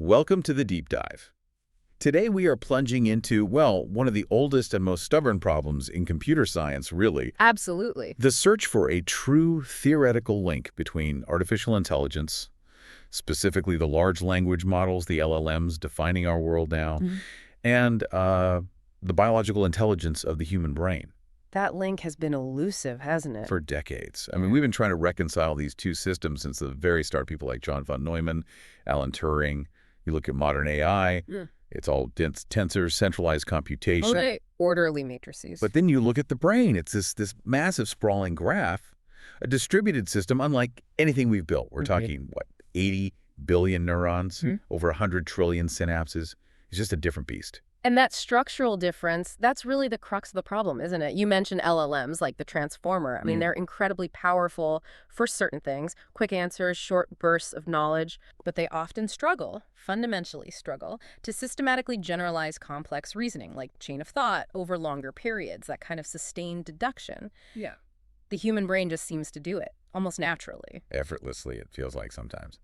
Welcome to the Deep Dive. Today we are plunging into, well, one of the oldest and most stubborn problems in computer science, really. Absolutely. The search for a true theoretical link between artificial intelligence, specifically the large language models, the LLMs defining our world now, and the biological intelligence of the human brain. That link has been elusive, hasn't it? For decades. I mean, we've been trying to reconcile these two systems since the very start. People like John von Neumann, Alan Turing. You look at modern AI, it's all dense tensors, centralized computation. Okay. Orderly matrices. But then you look at the brain. It's this massive sprawling graph, a distributed system unlike anything we've built. We're talking, what, 80 billion neurons, over 100 trillion synapses. It's just a different beast. And that structural difference, that's really the crux of the problem, isn't it? You mentioned LLMs, like the transformer. I mean, they're incredibly powerful for certain things, quick answers, short bursts of knowledge, but they often struggle, fundamentally struggle, to systematically generalize complex reasoning, like chain of thought over longer periods, that kind of sustained deduction. Yeah. The human brain just seems to do it, almost naturally. Effortlessly, it feels like sometimes.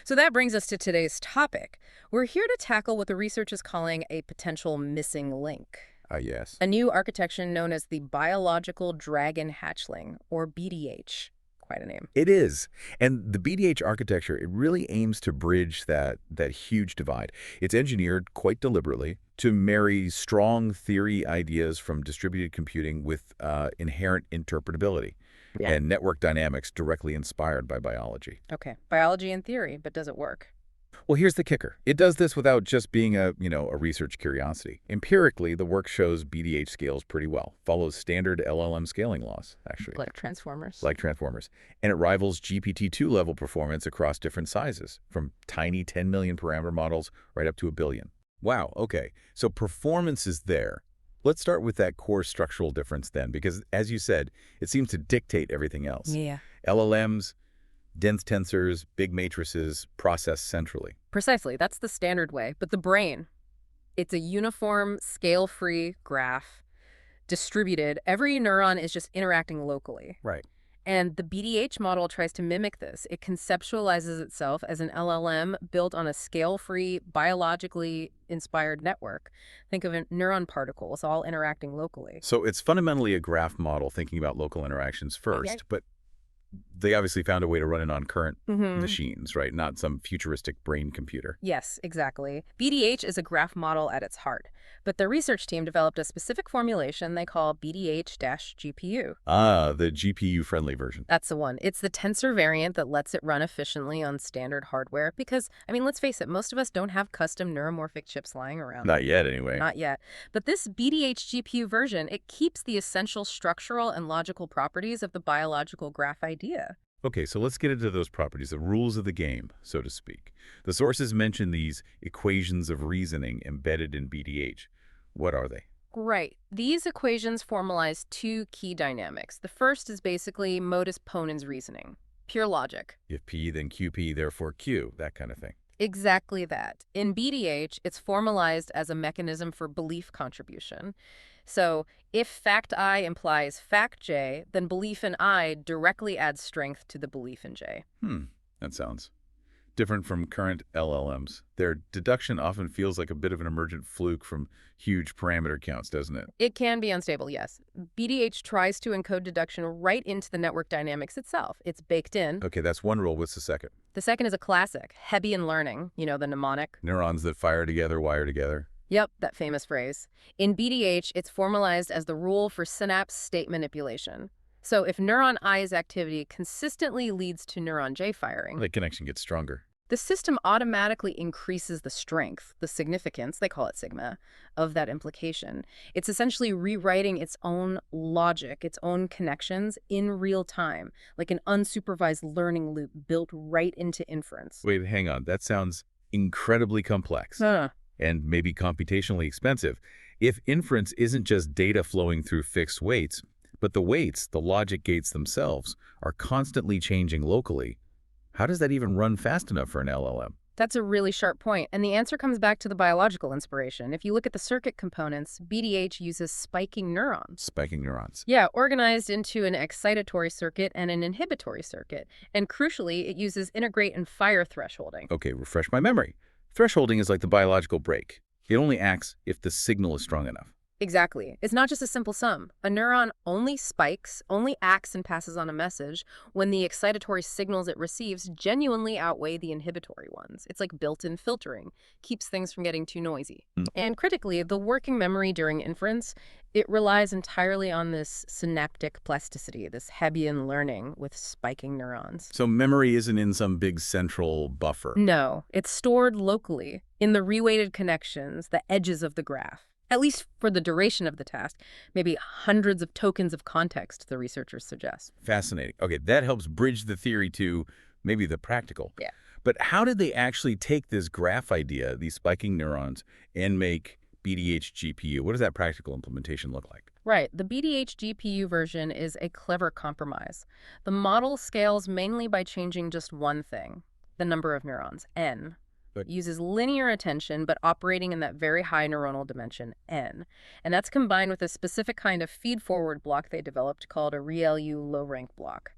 So that brings us to today's topic. We're here to tackle what the research is calling a potential missing link. Yes. A new architecture known as the Biological Dragon Hatchling, or BDH. Quite a name. It is. And the BDH architecture, it really aims to bridge that huge divide. It's engineered quite deliberately to marry strong theory ideas from distributed computing with inherent interpretability. And network dynamics directly inspired by biology. Okay, biology and theory, but does it work? Well, here's the kicker. It does this without just being a research curiosity. Empirically, the work shows BDH scales pretty well, follows standard LLM scaling laws, actually. Like transformers. Like transformers. And it rivals GPT-2 level performance across different sizes, from tiny 10 million parameter models right up to 1 billion. Wow, okay. So performance is there. Let's start with that core structural difference then, because as you said, it seems to dictate everything else. Yeah. LLMs, dense tensors, big matrices, processed centrally. Precisely. That's the standard way. But the brain, it's a uniform, scale-free graph, distributed. Every neuron is just interacting locally. Right. And the BDH model tries to mimic this. It conceptualizes itself as an LLM built on a scale-free, biologically inspired network. Think of neuron particles all interacting locally. So it's fundamentally a graph model thinking about local interactions first, but they obviously found a way to run it on current machines, right? Not some futuristic brain computer. Yes, exactly. BDH is a graph model at its heart, but the research team developed a specific formulation they call BDH-GPU. Ah, the GPU-friendly version. That's the one. It's the tensor variant that lets it run efficiently on standard hardware because, I mean, let's face it, most of us don't have custom neuromorphic chips lying around. Not yet, anyway. Not yet. But this BDH-GPU version, it keeps the essential structural and logical properties of the biological graph idea. Okay, so let's get into those properties, the rules of the game, so to speak. The sources mention these equations of reasoning embedded in BDH. What are they? Right. These equations formalize two key dynamics. The first is basically modus ponens reasoning, pure logic. If P, then QP, therefore Q, that kind of thing. Exactly that. In BDH, it's formalized as a mechanism for belief contribution. So if fact I implies fact J, then belief in I directly adds strength to the belief in J. That sounds different from current LLMs. Their deduction often feels like a bit of an emergent fluke from huge parameter counts, doesn't it? It can be unstable, yes. BDH tries to encode deduction right into the network dynamics itself. It's baked in. Okay, that's one rule. What's the second? The second is a classic, Hebbian learning, the mnemonic. Neurons that fire together, wire together. Yep, that famous phrase. In BDH, it's formalized as the rule for synapse state manipulation. So if neuron I's activity consistently leads to neuron J firing, the connection gets stronger. The system automatically increases the strength, the significance, they call it sigma, of that implication. It's essentially rewriting its own logic, its own connections in real time, like an unsupervised learning loop built right into inference. Wait, hang on. That sounds incredibly complex. And maybe computationally expensive. If inference isn't just data flowing through fixed weights, but the weights, the logic gates themselves, are constantly changing locally, how does that even run fast enough for an LLM? That's a really sharp point, and the answer comes back to the biological inspiration. If you look at the circuit components, BDH uses spiking neurons. Spiking neurons. Yeah, organized into an excitatory circuit and an inhibitory circuit. And crucially, it uses integrate and fire thresholding. Okay, refresh my memory. Thresholding is like the biological brake. It only acts if the signal is strong enough. Exactly. It's not just a simple sum. A neuron only spikes, only acts and passes on a message when the excitatory signals it receives genuinely outweigh the inhibitory ones. It's like built-in filtering, keeps things from getting too noisy. And critically, the working memory during inference, it relies entirely on this synaptic plasticity, this Hebbian learning with spiking neurons. So memory isn't in some big central buffer. No, it's stored locally in the reweighted connections, the edges of the graph. At least for the duration of the task, maybe hundreds of tokens of context, the researchers suggest. Fascinating. Okay, that helps bridge the theory to maybe the practical. Yeah. But how did they actually take this graph idea, these spiking neurons, and make BDH GPU? What does that practical implementation look like? Right. The BDH GPU version is a clever compromise. The model scales mainly by changing just one thing, the number of neurons, n. It uses linear attention, but operating in that very high neuronal dimension, n. And that's combined with a specific kind of feed-forward block they developed called a ReLU low-rank block.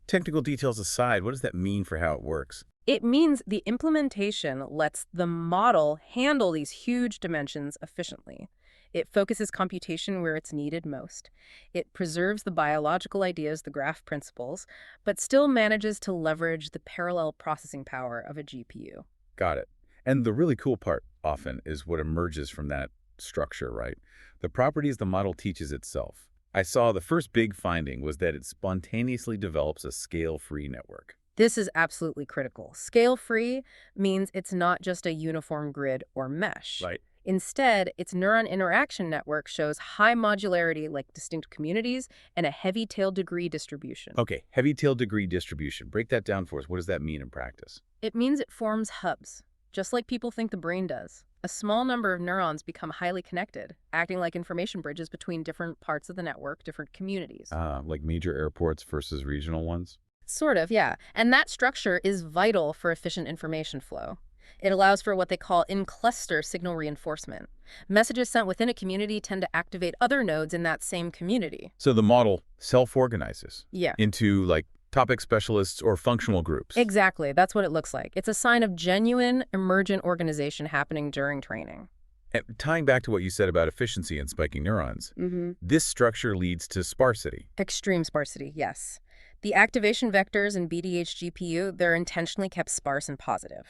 Technical details aside, what does that mean for how it works? It means the implementation lets the model handle these huge dimensions efficiently. It focuses computation where it's needed most. It preserves the biological ideas, the graph principles, but still manages to leverage the parallel processing power of a GPU. Got it. And the really cool part often is what emerges from that structure, right? The properties the model teaches itself. I saw the first big finding was that it spontaneously develops a scale-free network. This is absolutely critical. Scale-free means it's not just a uniform grid or mesh. Right. Instead, its neuron interaction network shows high modularity like distinct communities and a heavy tail degree distribution. Okay, heavy tail degree distribution. Break that down for us. What does that mean in practice? It means it forms hubs, just like people think the brain does. A small number of neurons become highly connected, acting like information bridges between different parts of the network, different communities. Like major airports versus regional ones? Sort of, yeah. And that structure is vital for efficient information flow. It allows for what they call in-cluster signal reinforcement. Messages sent within a community tend to activate other nodes in that same community. So the model self-organizes into, like, topic specialists or functional groups. Exactly. That's what it looks like. It's a sign of genuine, emergent organization happening during training. And tying back to what you said about efficiency and spiking neurons, this structure leads to sparsity. Extreme sparsity, yes. The activation vectors in BDH GPU, they're intentionally kept sparse and positive.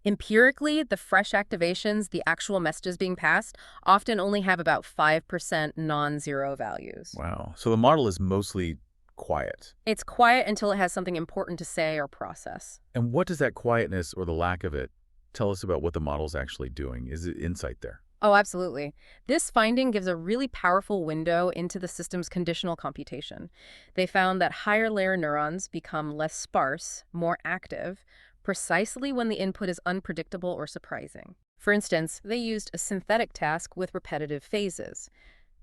Empirically, the fresh activations, the actual messages being passed, often only have about 5% non-zero values. Wow. So the model is mostly quiet. It's quiet until it has something important to say or process. And what does that quietness or the lack of it tell us about what the model's actually doing? Is it insight there? Oh, absolutely. This finding gives a really powerful window into the system's conditional computation. They found that higher layer neurons become less sparse, more active, precisely when the input is unpredictable or surprising. For instance, they used a synthetic task with repetitive phases.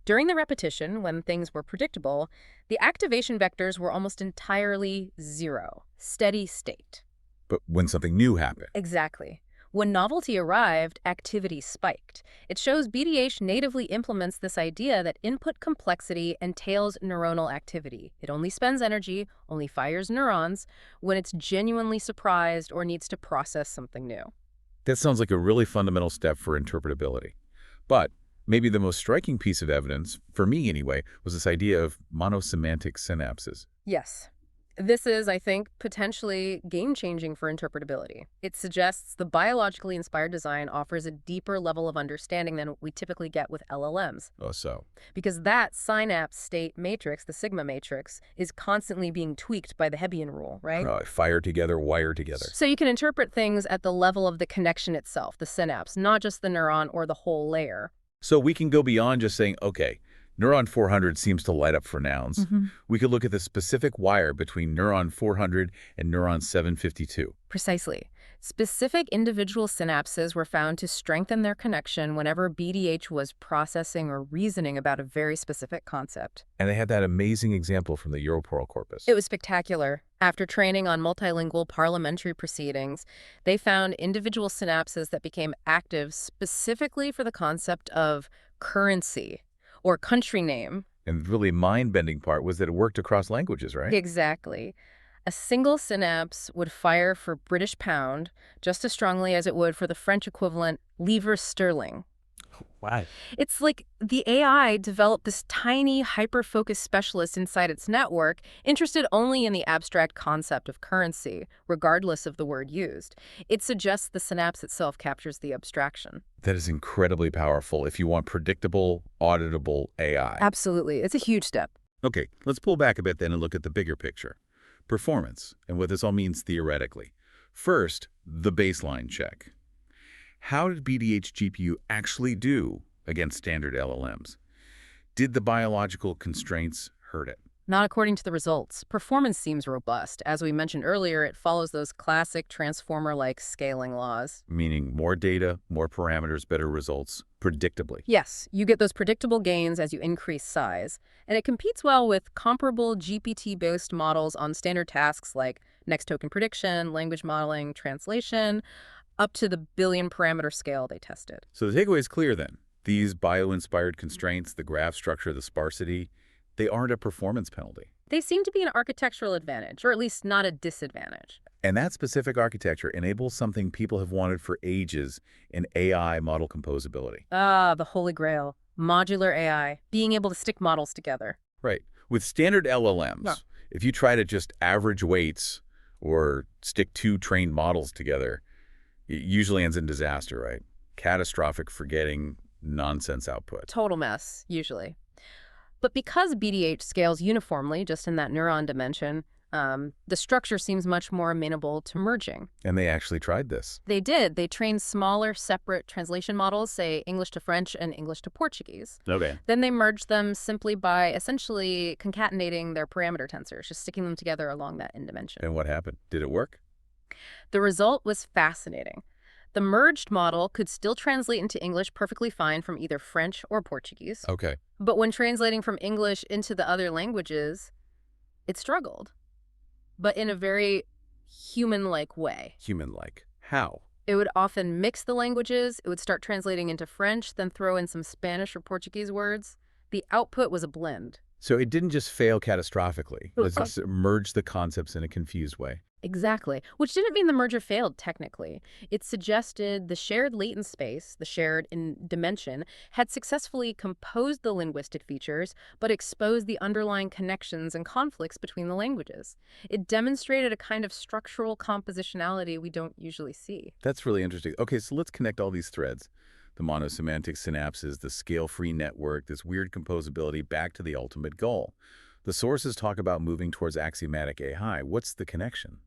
During the repetition, when things were predictable, the activation vectors were almost entirely zero, steady state. But when something new happened? Exactly. When novelty arrived, activity spiked. It shows BDH natively implements this idea that input complexity entails neuronal activity. It only spends energy, only fires neurons, when it's genuinely surprised or needs to process something new. That sounds like a really fundamental step for interpretability. But maybe the most striking piece of evidence, for me anyway, was this idea of monosemantic synapses. Yes. This is, I think, potentially game-changing for interpretability. It suggests the biologically inspired design offers a deeper level of understanding than we typically get with LLMs. Oh, so? Because that synapse state matrix, the sigma matrix, is constantly being tweaked by the Hebbian rule, right? Fire together, wire together. So you can interpret things at the level of the connection itself, the synapse, not just the neuron or the whole layer. So we can go beyond just saying, okay, neuron 400 seems to light up for nouns. We could look at the specific wire between neuron 400 and neuron 752. Precisely. Specific individual synapses were found to strengthen their connection whenever BDH was processing or reasoning about a very specific concept. And they had that amazing example from the Europeral corpus. It was spectacular. After training on multilingual parliamentary proceedings, they found individual synapses that became active specifically for the concept of currency or country name. And the really mind-bending part was that it worked across languages, right? Exactly. A single synapse would fire for British pound just as strongly as it would for the French equivalent livre sterling. Wow. It's like the AI developed this tiny, hyper-focused specialist inside its network, interested only in the abstract concept of currency, regardless of the word used. It suggests the synapse itself captures the abstraction. That is incredibly powerful if you want predictable, auditable AI. Absolutely. It's a huge step. Okay, let's pull back a bit then and look at the bigger picture. Performance, and what this all means theoretically. First, the baseline check. How did BDH GPU actually do against standard LLMs? Did the biological constraints hurt it? Not according to the results. Performance seems robust. As we mentioned earlier, it follows those classic transformer-like scaling laws. Meaning more data, more parameters, better results, predictably. Yes, you get those predictable gains as you increase size. And it competes well with comparable GPT-based models on standard tasks like next token prediction, language modeling, translation, up to the billion parameter scale they tested. So the takeaway is clear then. These bio-inspired constraints, the graph structure, the sparsity, they aren't a performance penalty. They seem to be an architectural advantage, or at least not a disadvantage. And that specific architecture enables something people have wanted for ages in AI model composability. Ah, the holy grail. Modular AI, being able to stick models together. Right. With standard LLMs, if you try to just average weights or stick two trained models together, it usually ends in disaster, right? Catastrophic forgetting, nonsense output. Total mess, usually. But because BDH scales uniformly, just in that neuron dimension, the structure seems much more amenable to merging. And they actually tried this. They did. They trained smaller, separate translation models, say English to French and English to Portuguese. Okay. Then they merged them simply by essentially concatenating their parameter tensors, just sticking them together along that end dimension. And what happened? Did it work? The result was fascinating. The merged model could still translate into English perfectly fine from either French or Portuguese. Okay. But when translating from English into the other languages, it struggled. But in a very human-like way. Human-like. How? It would often mix the languages. It would start translating into French, then throw in some Spanish or Portuguese words. The output was a blend. So it didn't just fail catastrophically. It just merged the concepts in a confused way. Exactly. Which didn't mean the merger failed, technically. It suggested the shared latent space, the shared dimension, had successfully composed the linguistic features, but exposed the underlying connections and conflicts between the languages. It demonstrated a kind of structural compositionality we don't usually see. That's really interesting. Okay, so let's connect all these threads. The monosemantic synapses, the scale-free network, this weird composability back to the ultimate goal. The sources talk about moving towards axiomatic AI. What's the connection?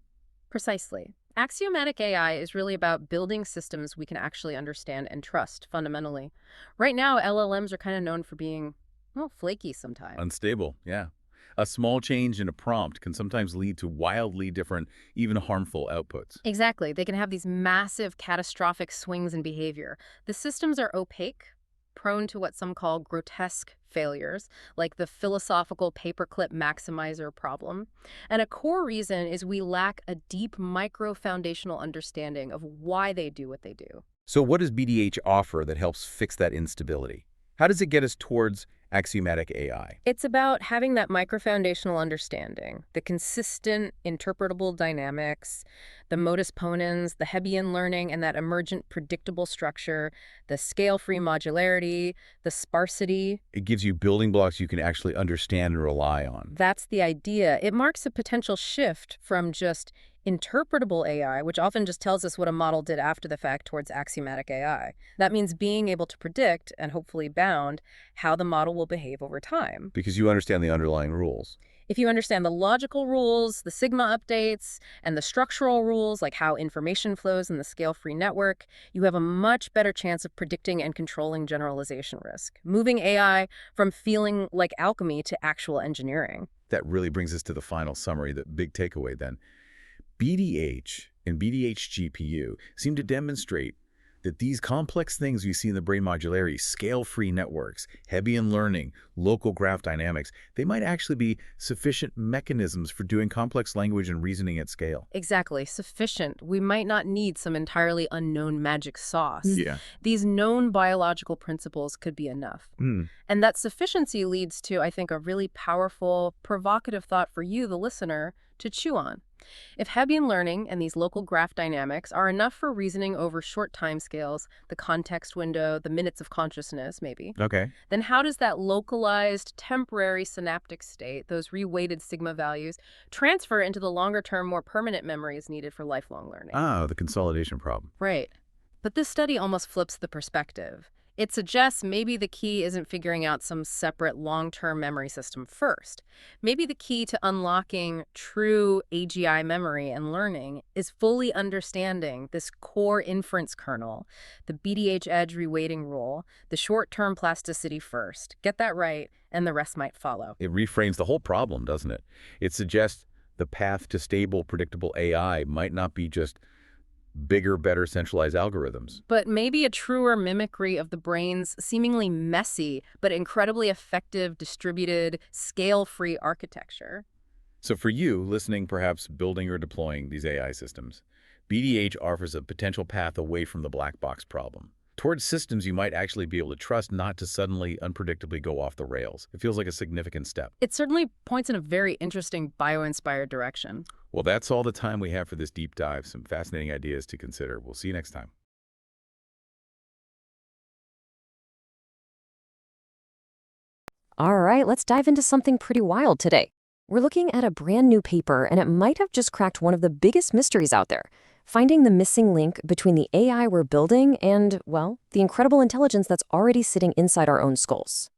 Precisely. Axiomatic AI is really about building systems we can actually understand and trust, fundamentally. Right now, LLMs are kind of known for being, well, flaky sometimes. Unstable, yeah. A small change in a prompt can sometimes lead to wildly different, even harmful outputs. Exactly. They can have these massive, catastrophic swings in behavior. The systems are opaque, prone to what some call grotesque failures, like the philosophical paperclip maximizer problem. And a core reason is we lack a deep micro-foundational understanding of why they do what they do. So what does BDH offer that helps fix that instability? How does it get us towards axiomatic AI? It's about having that micro-foundational understanding, the consistent, interpretable dynamics, the modus ponens, the Hebbian learning, and that emergent predictable structure, the scale-free modularity, the sparsity. It gives you building blocks you can actually understand and rely on. That's the idea. It marks a potential shift from just interpretable AI, which often just tells us what a model did after the fact, towards axiomatic AI. That means being able to predict, and hopefully bound, how the model will behave over time. Because you understand the underlying rules. If you understand the logical rules, the sigma updates, and the structural rules, like how information flows in the scale-free network, you have a much better chance of predicting and controlling generalization risk, moving AI from feeling like alchemy to actual engineering. That really brings us to the final summary, the big takeaway then. BDH and BDH GPU seem to demonstrate that these complex things we see in the brain modularity, scale-free networks, Hebbian learning, local graph dynamics, they might actually be sufficient mechanisms for doing complex language and reasoning at scale. Exactly. Sufficient. We might not need some entirely unknown magic sauce. Yeah. These known biological principles could be enough. And that sufficiency leads to, I think, a really powerful, provocative thought for you, the listener, to chew on. If Hebbian learning and these local graph dynamics are enough for reasoning over short timescales, the context window, the minutes of consciousness, maybe, Okay. then how does that localized temporary synaptic state, those reweighted sigma values, transfer into the longer-term, more permanent memories needed for lifelong learning? Ah, the consolidation problem. Right. But this study almost flips the perspective. It suggests maybe the key isn't figuring out some separate long-term memory system first. Maybe the key to unlocking true AGI memory and learning is fully understanding this core inference kernel, the BDH edge reweighting rule, the short-term plasticity first. Get that right, and the rest might follow. It reframes the whole problem, doesn't it? It suggests the path to stable, predictable AI might not be just bigger, better centralized algorithms. But maybe a truer mimicry of the brain's seemingly messy but incredibly effective, distributed, scale-free architecture. So for you, listening, perhaps building or deploying these AI systems, BDH offers a potential path away from the black box problem, towards systems you might actually be able to trust not to suddenly, unpredictably go off the rails. It feels like a significant step. It certainly points in a very interesting bio-inspired direction. Well, that's all the time we have for this deep dive. Some fascinating ideas to consider. We'll see you next time. All right, let's dive into something pretty wild today. We're looking at a brand new paper, and it might have just cracked one of the biggest mysteries out there, finding the missing link between the AI we're building and, well, the incredible intelligence that's already sitting inside our own skulls.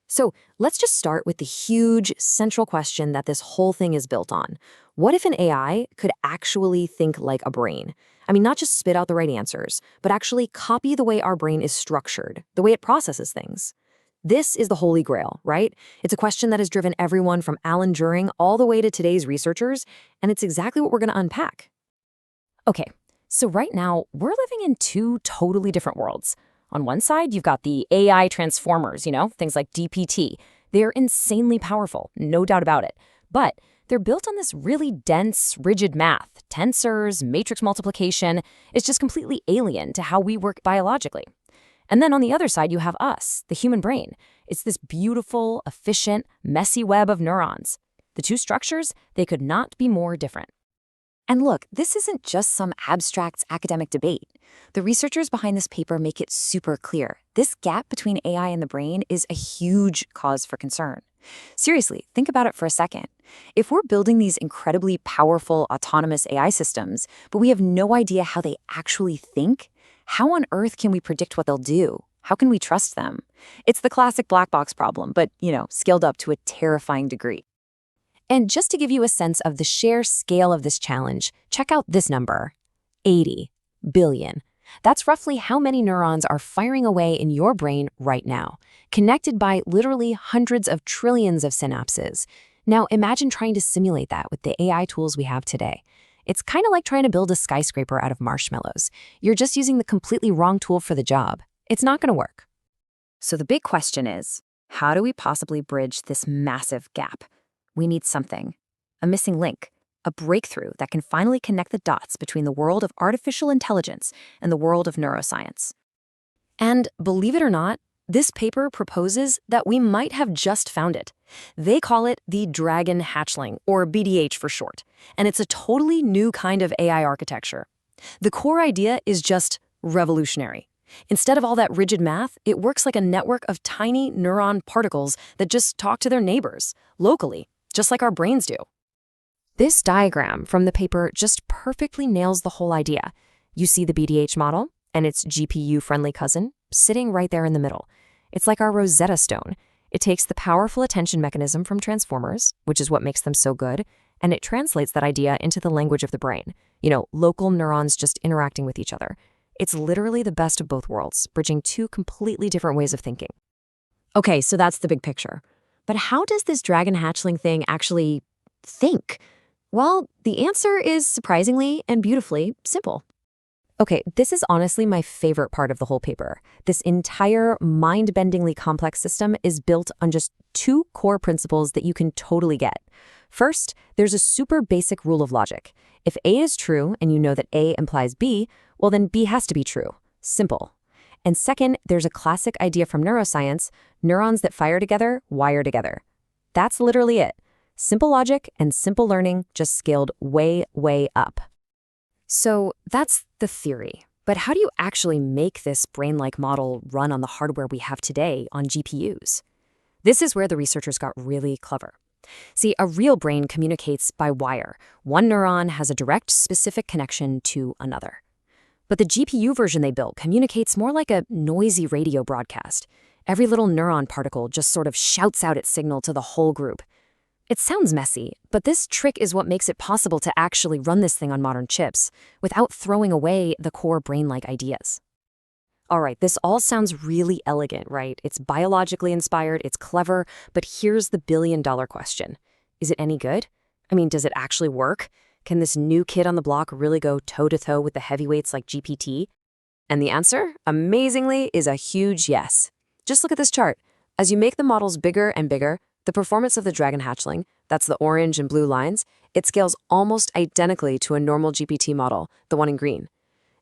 So let's just start with the huge central question that this whole thing is built on. What if an AI could actually think like a brain? I mean, not just spit out the right answers, but actually copy the way our brain is structured, the way it processes things. This is the holy grail, right? It's a question that has driven everyone from Alan Turing all the way to today's researchers, and it's exactly what we're going to unpack. Okay, so right now, we're living in two totally different worlds. On one side, you've got the AI transformers, things like DPT. They're insanely powerful, no doubt about it. But they're built on this really dense, rigid math. Tensors, matrix multiplication. It's just completely alien to how we work biologically. And then on the other side, you have us, the human brain. It's this beautiful, efficient, messy web of neurons. The two structures, they could not be more different. And look, this isn't just some abstract academic debate. The researchers behind this paper make it super clear. This gap between AI and the brain is a huge cause for concern. Seriously, think about it for a second. If we're building these incredibly powerful autonomous AI systems, but we have no idea how they actually think, how on earth can we predict what they'll do? How can we trust them? It's the classic black box problem, but, scaled up to a terrifying degree. And just to give you a sense of the sheer scale of this challenge, check out this number, 80 billion. That's roughly how many neurons are firing away in your brain right now, connected by literally hundreds of trillions of synapses. Now, imagine trying to simulate that with the AI tools we have today. It's kind of like trying to build a skyscraper out of marshmallows. You're just using the completely wrong tool for the job. It's not going to work. So the big question is, how do we possibly bridge this massive gap? We need something, a missing link, a breakthrough that can finally connect the dots between the world of artificial intelligence and the world of neuroscience. And believe it or not, this paper proposes that we might have just found it. They call it the Dragon Hatchling, or BDH for short, and it's a totally new kind of AI architecture. The core idea is just revolutionary. Instead of all that rigid math, it works like a network of tiny neuron particles that just talk to their neighbors, locally, just like our brains do. This diagram from the paper just perfectly nails the whole idea. You see the BDH model and its GPU-friendly cousin sitting right there in the middle. It's like our Rosetta Stone. It takes the powerful attention mechanism from transformers, which is what makes them so good, and it translates that idea into the language of the brain. Local neurons just interacting with each other. It's literally the best of both worlds, bridging two completely different ways of thinking. Okay, so that's the big picture. But how does this Dragon Hatchling thing actually think? Well, the answer is surprisingly and beautifully simple. Okay, this is honestly my favorite part of the whole paper. This entire mind-bendingly complex system is built on just two core principles that you can totally get. First, there's a super basic rule of logic. If A is true and you know that A implies B, well then B has to be true. Simple. And second, there's a classic idea from neuroscience: neurons that fire together, wire together. That's literally it. Simple logic and simple learning just scaled way, way up. So that's the theory. But how do you actually make this brain-like model run on the hardware we have today on GPUs? This is where the researchers got really clever. See, a real brain communicates by wire. One neuron has a direct, specific connection to another. But the GPU version they built communicates more like a noisy radio broadcast. Every little neuron particle just sort of shouts out its signal to the whole group. It sounds messy, but this trick is what makes it possible to actually run this thing on modern chips without throwing away the core brain-like ideas. All right, this all sounds really elegant, right? It's biologically inspired, it's clever, but here's the billion-dollar question. Is it any good? I mean, does it actually work? Can this new kid on the block really go toe-to-toe with the heavyweights like GPT? And the answer, amazingly, is a huge yes. Just look at this chart. As you make the models bigger and bigger, the performance of the Dragon Hatchling, that's the orange and blue lines, it scales almost identically to a normal GPT model, the one in green.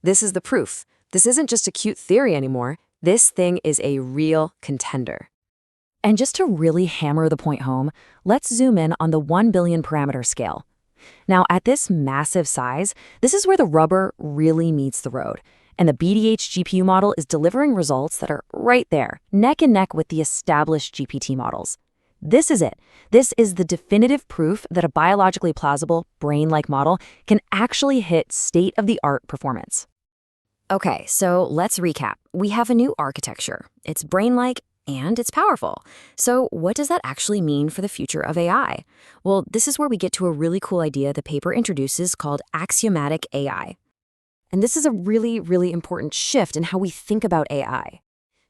This is the proof. This isn't just a cute theory anymore. This thing is a real contender. And just to really hammer the point home, let's zoom in on the 1 billion parameter scale. Now, at this massive size, this is where the rubber really meets the road. And the BDH GPU model is delivering results that are right there, neck and neck with the established GPT models. This is it. This is the definitive proof that a biologically plausible, brain-like model can actually hit state-of-the-art performance. Okay, so let's recap. We have a new architecture. It's brain-like and it's powerful. So what does that actually mean for the future of AI? Well, this is where we get to a really cool idea the paper introduces called axiomatic AI. And this is a really, really important shift in how we think about AI.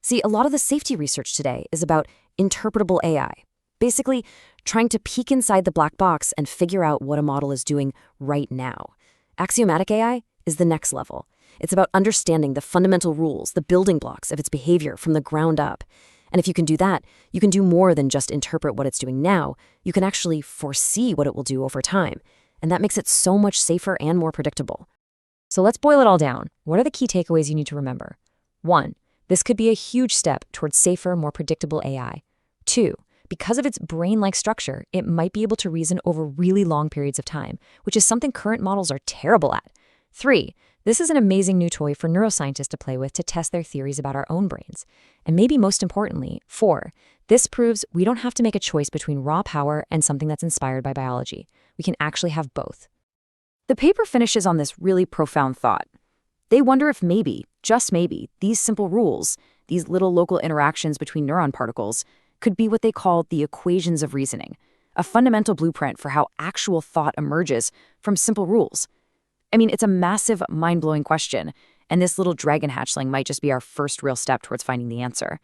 See, a lot of the safety research today is about interpretable AI. Basically, trying to peek inside the black box and figure out what a model is doing right now. Axiomatic AI is the next level. It's about understanding the fundamental rules, the building blocks of its behavior from the ground up. And if you can do that, you can do more than just interpret what it's doing now. You can actually foresee what it will do over time. And that makes it so much safer and more predictable. So let's boil it all down. What are the key takeaways you need to remember? 1, this could be a huge step towards safer, more predictable AI. 2, because of its brain-like structure, it might be able to reason over really long periods of time, which is something current models are terrible at. 3, this is an amazing new toy for neuroscientists to play with to test their theories about our own brains. And maybe most importantly, 4, this proves we don't have to make a choice between raw power and something that's inspired by biology. We can actually have both. The paper finishes on this really profound thought. They wonder if maybe, just maybe, these simple rules, these little local interactions between neuron particles, could be what they call the equations of reasoning, a fundamental blueprint for how actual thought emerges from simple rules. I mean, it's a massive, mind-blowing question, and this little dragon hatchling might just be our first real step towards finding the answer.